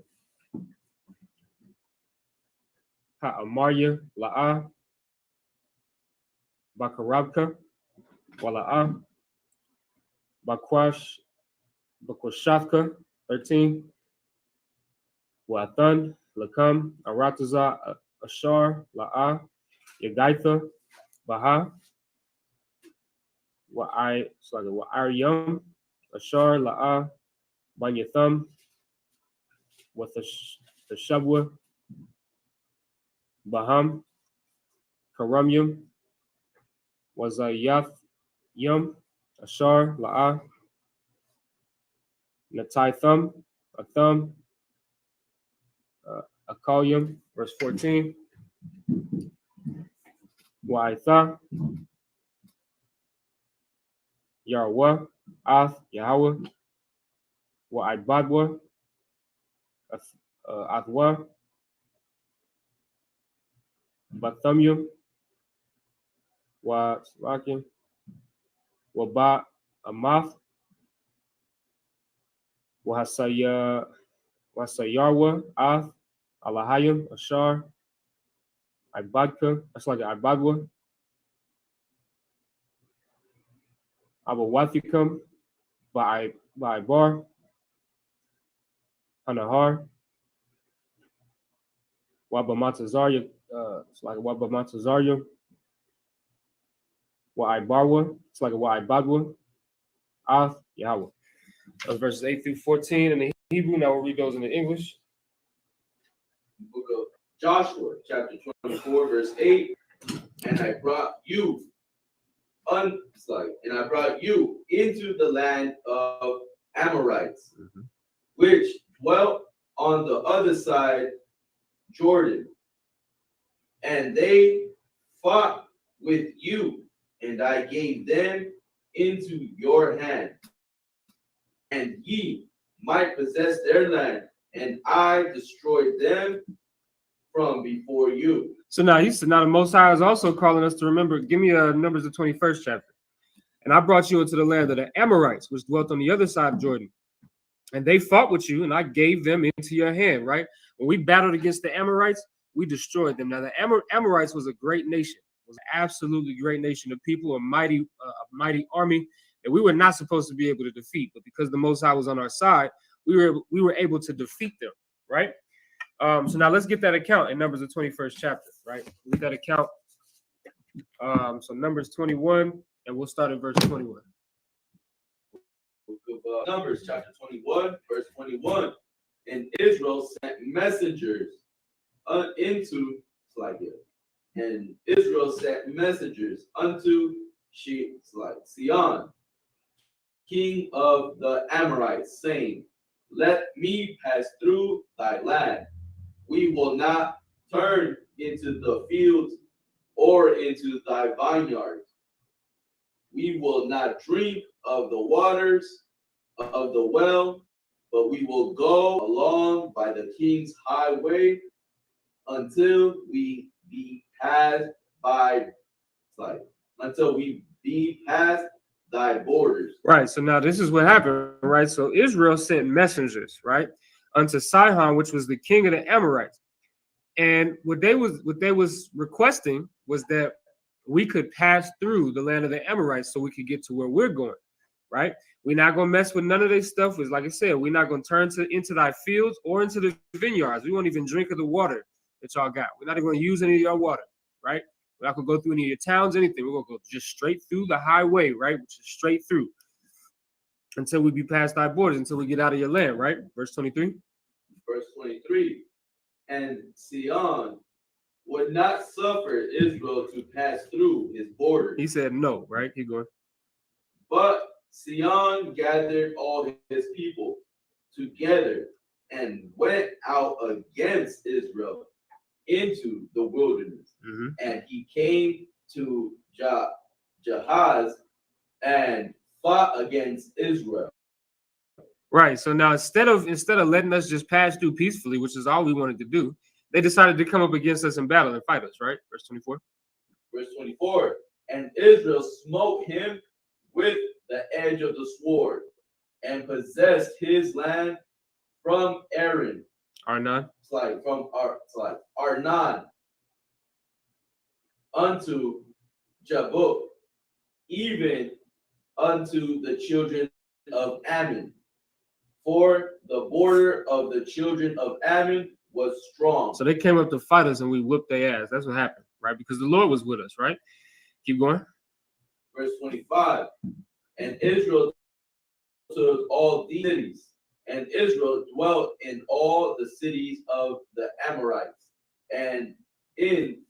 Ha'amarya, La'a, Bakarabka, Wala'a, Bakwashafka, 13, Wa'athan, Lakam, Arataza, Ashar, La'a, Yagaitha, Baha, Wa'aryam, Ashar, La'a, Banyatham, with the Shabwa, Baham, Karamyam, Wazayath Yum, Ashar, La'a, Natai Atham, Akalyam, verse 14, Wa'itha, Yarwa, Ath, Yahweh, Wa'ibadwa, Athwa, Bathamyam, Wa'slakim, Waba Amath, Wasayarwa, Ath, Alahayim, Ashar, Ibadka, that's like Ibadwa, Abawathikam, Ba'Ibar, Hanahar, Wabamatazarya, it's like Wabamatazarya, Wa'ai it's like a Wa'ai Af Yahweh. That's verses 8 through 14 in the Hebrew. Now we'll read those in the English. Book of Joshua, chapter 24, verse 8. And I brought you into the land of Amorites, which dwelt on the other side Jordan, and they fought with you, and I gave them into your hand, and ye might possess their land, and I destroyed them from before you. So now the Most High is also calling us to remember. Give me Numbers the 21st chapter. And I brought you into the land of the Amorites, which dwelt on the other side of Jordan. And they fought with you, and I gave them into your hand, right? When we battled against the Amorites, we destroyed them. Now, the Amorites was a great nation. It was an absolutely great nation of people, a mighty army that we were not supposed to be able to defeat. But because the Most High was on our side, we were able to defeat them, right? So now let's get that account in Numbers the 21st chapter, right? Get that account. So Numbers 21, and we'll start at verse 21. Numbers chapter 21, verse 21. And Israel sent messengers unto Sihon, king of the Amorites, saying, Let me pass through thy land. We will not turn into the fields or into thy vineyards. We will not drink of the waters of the well, but we will go along by the king's highway until we be past thy borders. Right. So now this is what happened, right? So Israel sent messengers, right, unto Sihon, which was the king of the Amorites. And what they was requesting was that we could pass through the land of the Amorites so we could get to where we're going, right? We're not going to mess with none of this stuff. It's like I said, we're not going to turn into thy fields or into the vineyards. We won't even drink of the water that y'all got. We're not even going to use any of your water, right? We're not going to go through any of your towns, anything. We're going to go just straight through the highway, right? Which is straight through until we be past thy borders, until we get out of your land, right? Verse 23. Verse 23. And Sihon would not suffer Israel to pass through his borders. He said no, right? Keep going. But Sihon gathered all his people together and went out against Israel into the wilderness. And he came to Jahaz and fought against Israel. Right. So now instead of letting us just pass through peacefully, which is all we wanted to do, they decided to come up against us in battle and fight us, right? Verse 24. Verse 24. And Israel smote him with the edge of the sword and possessed his land from Arnon. Arnon unto Jabbok, even unto the children of Ammon. For the border of the children of Ammon was strong. So they came up to fight us and we whipped their ass. That's what happened, right? Because the Lord was with us, right? Keep going. Verse 25. And Israel took all these cities, and Israel dwelt in all the cities of the Amorites, and in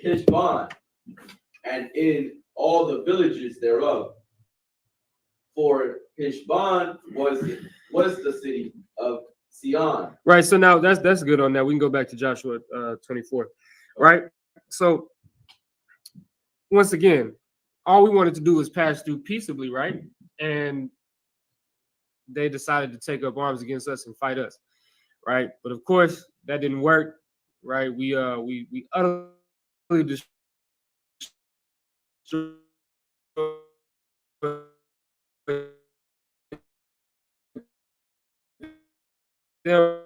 Heshbon, and in all the villages thereof. For Heshbon was the city of Sihon. Right. So now that's good on that. We can go back to Joshua 24. Right. So once again, all we wanted to do was pass through peaceably, right? And they decided to take up arms against us and fight us, right? But of course, that didn't work, right? We utterly destroyed them.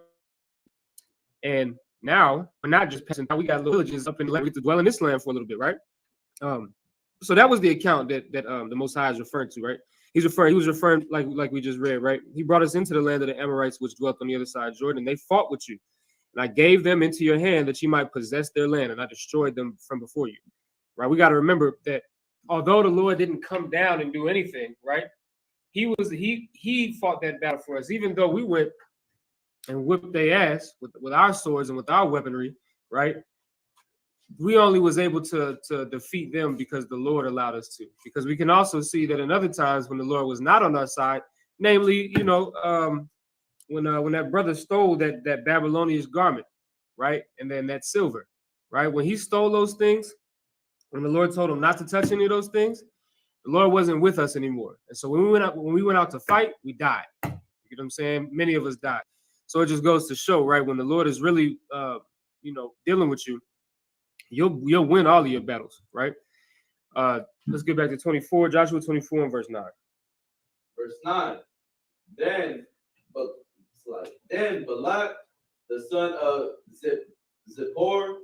And now we're not just passing. Now we got villages up in the land. We get to dwell in this land for a little bit, right? So that was the account that the Most High is referring to, right? He was referring like we just read, right? He brought us into the land of the Amorites, which dwelt on the other side of Jordan. They fought with you, and I gave them into your hand that you might possess their land, and I destroyed them from before you. right? We got to remember that although the Lord didn't come down and do anything, right? He fought that battle for us, even though we went and whipped their ass with our swords and with our weaponry, right? We only was able to defeat them because the Lord allowed us to. Because we can also see that in other times when the Lord was not on our side, namely, when that brother stole that Babylonian garment, right? And then that silver, right? When he stole those things, when the Lord told him not to touch any of those things, the Lord wasn't with us anymore. And so when we went out to fight, we died. You know what I'm saying? Many of us died. So it just goes to show, right? When the Lord is really, dealing with you, you'll win all of your battles, right? Let's get back to 24, Joshua 24 and verse 9. Verse 9. Then Balak, the son of Zippor,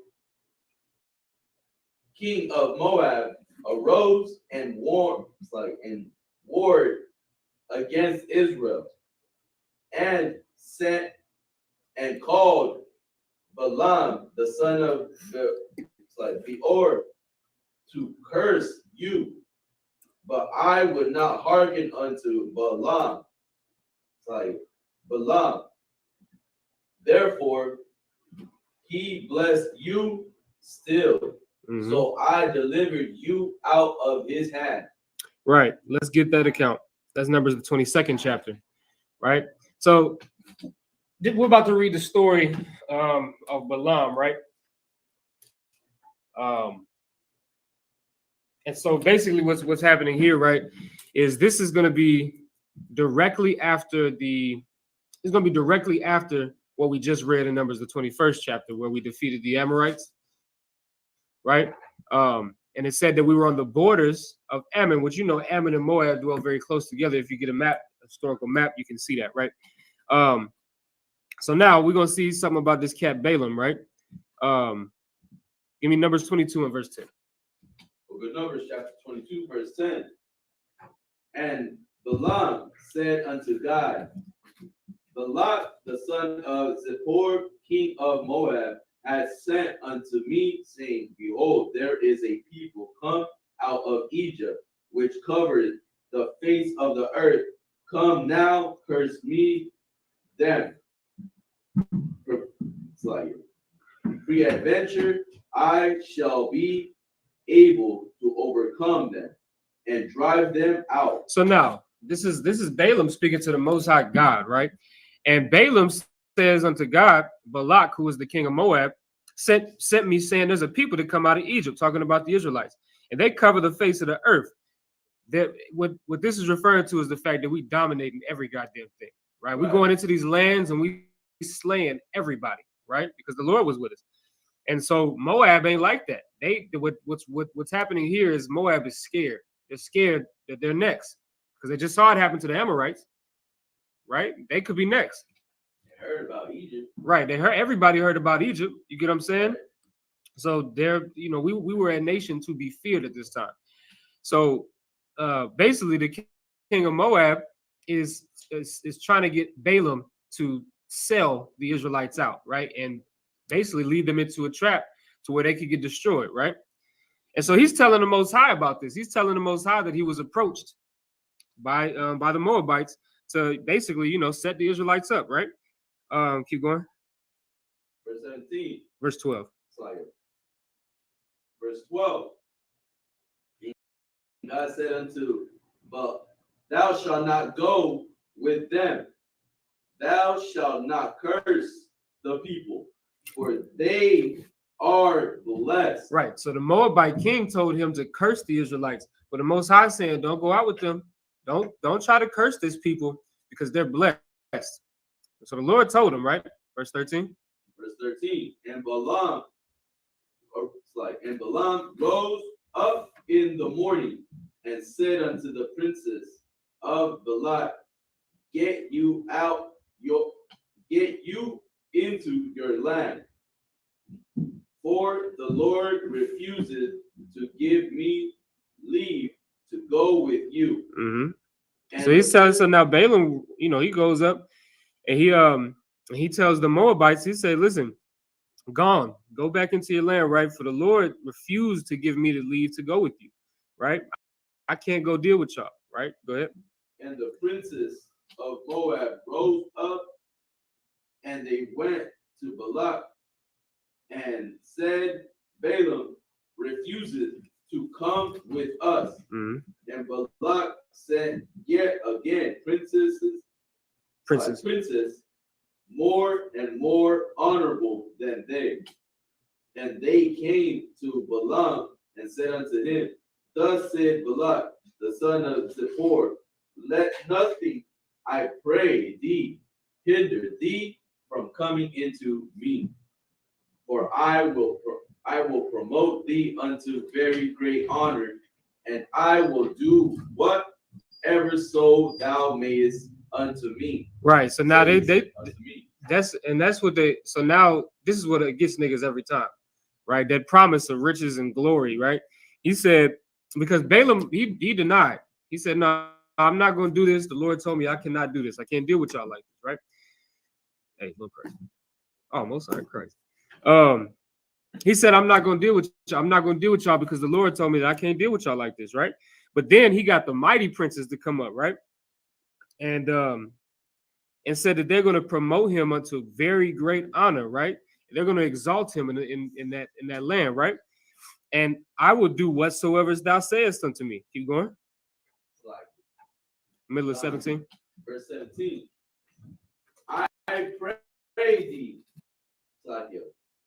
king of Moab, arose and warred against Israel, and sent and called Balaam, the son of Beor, to curse you. But I would not hearken unto Balaam. Therefore, he blessed you still. Mm-hmm. So I delivered you out of his hand. Right. Let's get that account. That's Numbers, the 22nd chapter. Right. So we're about to read the story of Balaam, right? And so basically what's happening here, right, is this is going to be directly after what we just read in Numbers, the 21st chapter, where we defeated the Amorites, right? And it said that we were on the borders of Ammon, which, Ammon and Moab dwell very close together. If you get a historical map, you can see that, right? So now we're going to see something about this cat Balaam, right? Give me Numbers 22 and verse 10. Good. Numbers chapter 22, verse 10. And Balaam said unto God, Balak, the son of Zippor, king of Moab, has sent unto me, saying, Behold, there is a people come out of Egypt, which covered the face of the earth. Come now, curse me them. Peradventure, I shall be able to overcome them and drive them out. So now, this is Balaam speaking to the Most High God, right? And Balaam says unto God, Balak, who is the king of Moab, sent me saying there's a people that come out of Egypt, talking about the Israelites, and they cover the face of the earth. What this is referring to is the fact that we dominate in every goddamn thing, right? We're going into these lands and we slaying everybody, right? Because the Lord was with us. And so Moab ain't like that. What's happening here is Moab is scared. They're scared that they're next because they just saw it happen to the Amorites, right? They could be next. They heard about Egypt, right? Everybody heard about Egypt. You get what I'm saying? Right. So we were a nation to be feared at this time. So basically, the king of Moab is trying to get Balaam to sell the Israelites out, right? And basically lead them into a trap to where they could get destroyed, right? And so he's telling the Most High about this. He's telling the Most High that he was approached by the Moabites to basically, set the Israelites up, right? Keep going. Verse 17. Verse 12. Verse 12. God said unto, but thou shalt not go with them. Thou shalt not curse the people, for they are blessed. Right. So the Moabite king told him to curse the Israelites, but the Most High saying, don't go out with them. Don't try to curse these people because they're blessed. So the Lord told him, right? Verse 13. Verse 13. And Balaam rose up in the morning and said unto the princes of Balak, get you into your land, for the Lord refuses to give me leave to go with you. Mm-hmm. So he's telling. So now Balaam, he goes up and he tells the Moabites. He said, "Listen, Gone. Go back into your land, right? For the Lord refused to give me the leave to go with you, right? I can't go deal with y'all, right? Go ahead. And the princes of Moab rose up, and they went to Balak and said, Balaam refuses to come with us. Mm-hmm. And Balak sent yet again princes more and more honorable than they. And they came to Balaam and said unto him, Thus said Balak, the son of Zippor, let nothing, I pray thee, hinder thee from coming into me. For I will promote thee unto very great honor, and I will do whatever so thou mayest unto me. Right. So now that's what they. So now this is what it gets niggas every time, right? That promise of riches and glory, right? He said, because Balaam he denied. He said, no, I'm not going to do this. The Lord told me I cannot do this. I can't deal with y'all like this, right? Hey, little Christ. Oh, most high Christ. He said, I'm not going to deal with y'all. I'm not going to deal with y'all because the Lord told me that I can't deal with y'all like this, right? But then he got the mighty princes to come up, right? And said that they're going to promote him unto very great honor, right? They're going to exalt him in that land, right? And I will do whatsoever thou sayest unto me. Keep going. Middle of 17. Verse 17. I pray thee,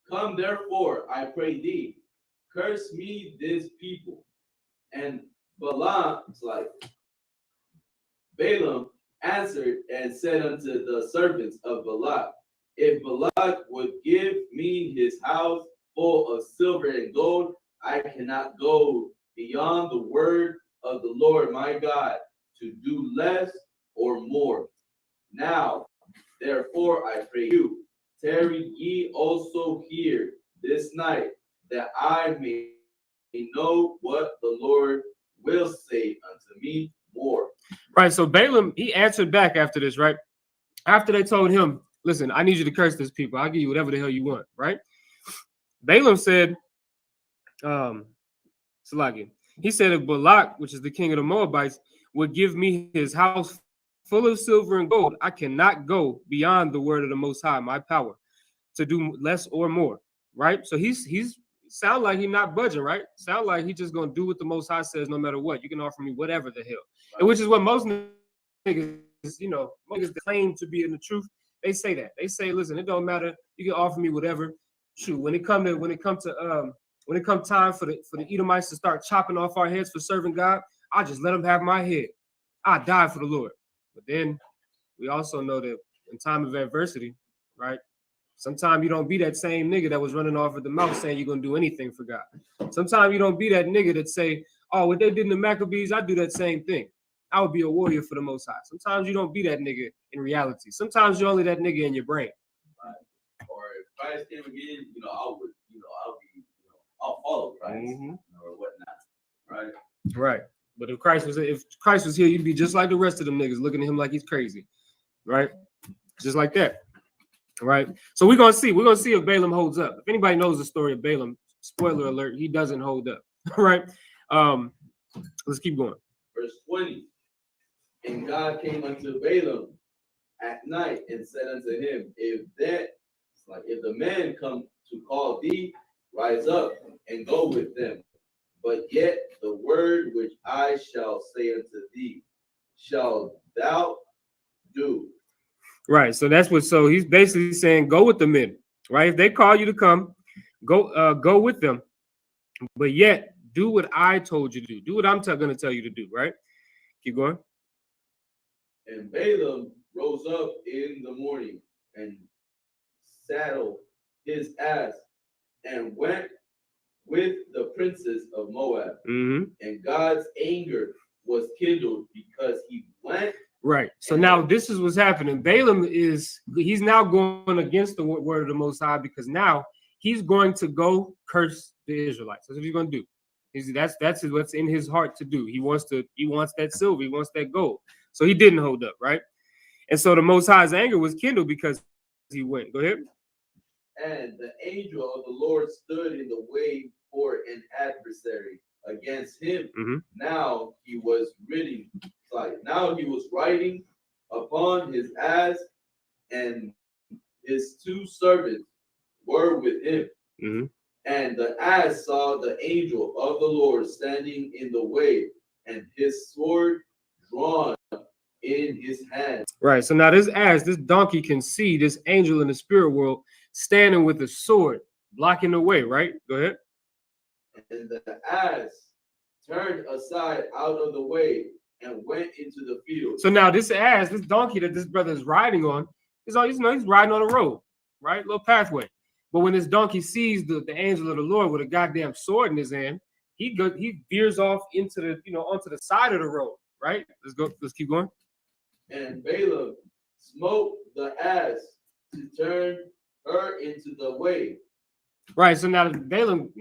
come therefore, I pray thee, curse me this people. And Balaam, Balaam answered and said unto the servants of Balak, if Balak would give me his house full of silver and gold, I cannot go beyond the word of the Lord my God to do less or more. Now, therefore, I pray you, tarry ye also here this night, that I may know what the Lord will say unto me more. Right. So Balaam, he answered back after this, right? After they told him, listen, I need you to curse this people. I'll give you whatever the hell you want, right? Balaam said, Salagi, he said, if Balak, which is the king of the Moabites, would give me his house full of silver and gold, I cannot go beyond the word of the Most High, my power, to do less or more, right? So he's sound like he's not budging, right? Sound like he's just gonna do what the Most High says, no matter what. You can offer me whatever the hell, right. And which is what most niggas, niggas claim to be in the truth. They say that. They say, listen, it don't matter. You can offer me whatever. Shoot, when it come time for the Edomites to start chopping off our heads for serving God, I just let them have my head. I die for the Lord. But then we also know that in time of adversity, right? Sometimes you don't be that same nigga that was running off at the mouth saying you're gonna do anything for God. Sometimes you don't be that nigga that say, oh, what they did in the Maccabees, I do that same thing. I would be a warrior for the Most High. Sometimes you don't be that nigga in reality. Sometimes you're only that nigga in your brain. Right. Or if Christ came again, I'll follow Christ, or whatnot. Right. Right. But if Christ was here, you'd be just like the rest of them niggas, looking at him like he's crazy. Right? Just like that. Right. So we're gonna see if Balaam holds up. If anybody knows the story of Balaam, spoiler alert, he doesn't hold up. Right. Let's keep going. Verse 20. And God came unto Balaam at night and said unto him, if the men come to call thee, rise up and go with them. But yet the word which I shall say unto thee, shall thou do. Right. So so he's basically saying, go with the men, right? If they call you to come, go with them. But yet do what I told you to do. Do what I'm going to tell you to do, right? Keep going. And Balaam rose up in the morning and saddled his ass and went with the princes of Moab. Mm-hmm. And God's anger was kindled because he went. Right. So now this is what's happening. Balaam he's now going against the word of the Most High because now he's going to go curse the Israelites. That's what he's going to do. That's what's in his heart to do. He wants that silver. He wants that gold. So he didn't hold up, right? And so the Most High's anger was kindled because he went. Go ahead. And the angel of the Lord stood in the way for an adversary against him. Now he was riding upon his ass, and his two servants were with him. And the ass saw the angel of the Lord standing in the way, and his sword drawn in his hand. Right. So now this donkey can see this angel in the spirit world standing with a sword, blocking the way, right? Go ahead. And the ass turned aside out of the way and went into the field. So now this donkey that this brother is riding on, he's riding on a road, right? Little pathway. But when this donkey sees the angel of the Lord with a goddamn sword in his hand, he veers off into onto the side of the road, right? Let's keep going. And Balaam smote the ass to turn her into the way. Right. So now Balaam,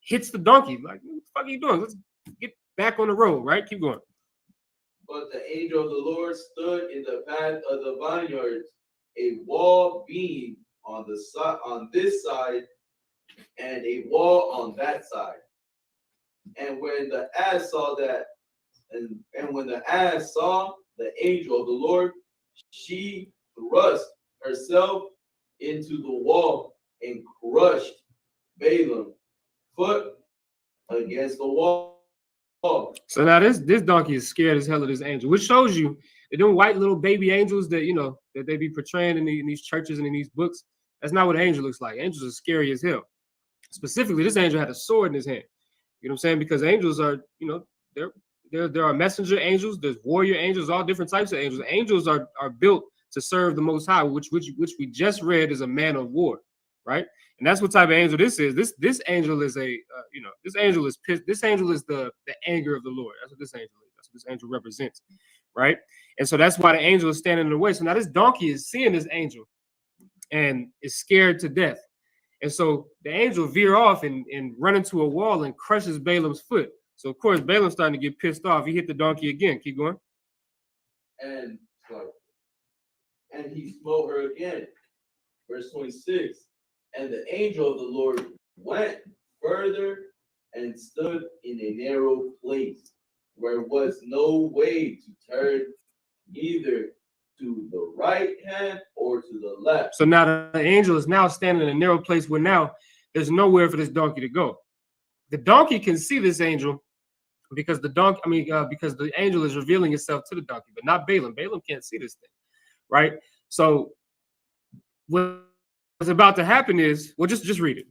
hits the donkey. Like, what the fuck are you doing? Let's get back on the road, right? Keep going. But the angel of the Lord stood in the path of the vineyards, a wall being on this side, and a wall on that side. And when the ass saw that, and when the ass saw the angel of the Lord, she thrust herself into the wall and crushed Balaam foot against the wall. So now this donkey is scared as hell of this angel, which shows you that them white little baby angels that that they be portraying in these churches and in these books. That's not what an angel looks like. Angels are scary as hell. Specifically, this angel had a sword in his hand. You know what I'm saying? Because angels are, there are messenger angels, there's warrior angels, all different types of angels. Angels are built to serve the Most High, which we just read is a man of war, right? And that's what type of angel this is. This angel is this angel is pissed. This angel is the anger of the Lord. That's what this angel is. That's what this angel represents, right? And so that's why the angel is standing in the way. So now this donkey is seeing this angel and is scared to death. And so the angel veer off and run into a wall and crushes Balaam's foot. So of course Balaam's starting to get pissed off. He hit the donkey again. Keep going. And he smote her again. Verse 26. And the angel of the Lord went further and stood in a narrow place where was no way to turn either to the right hand or to the left. So now the angel is now standing in a narrow place where now there's nowhere for this donkey to go. The donkey can see this angel because because the angel is revealing itself to the donkey, but not Balaam. Balaam can't see this thing, right? So what's about to happen is, well, just read it.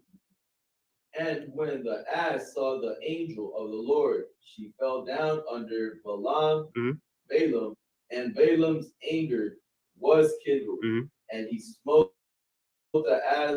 And when the ass saw the angel of the Lord, she fell down under Balaam, and Balaam's anger was kindled, and he smote the ass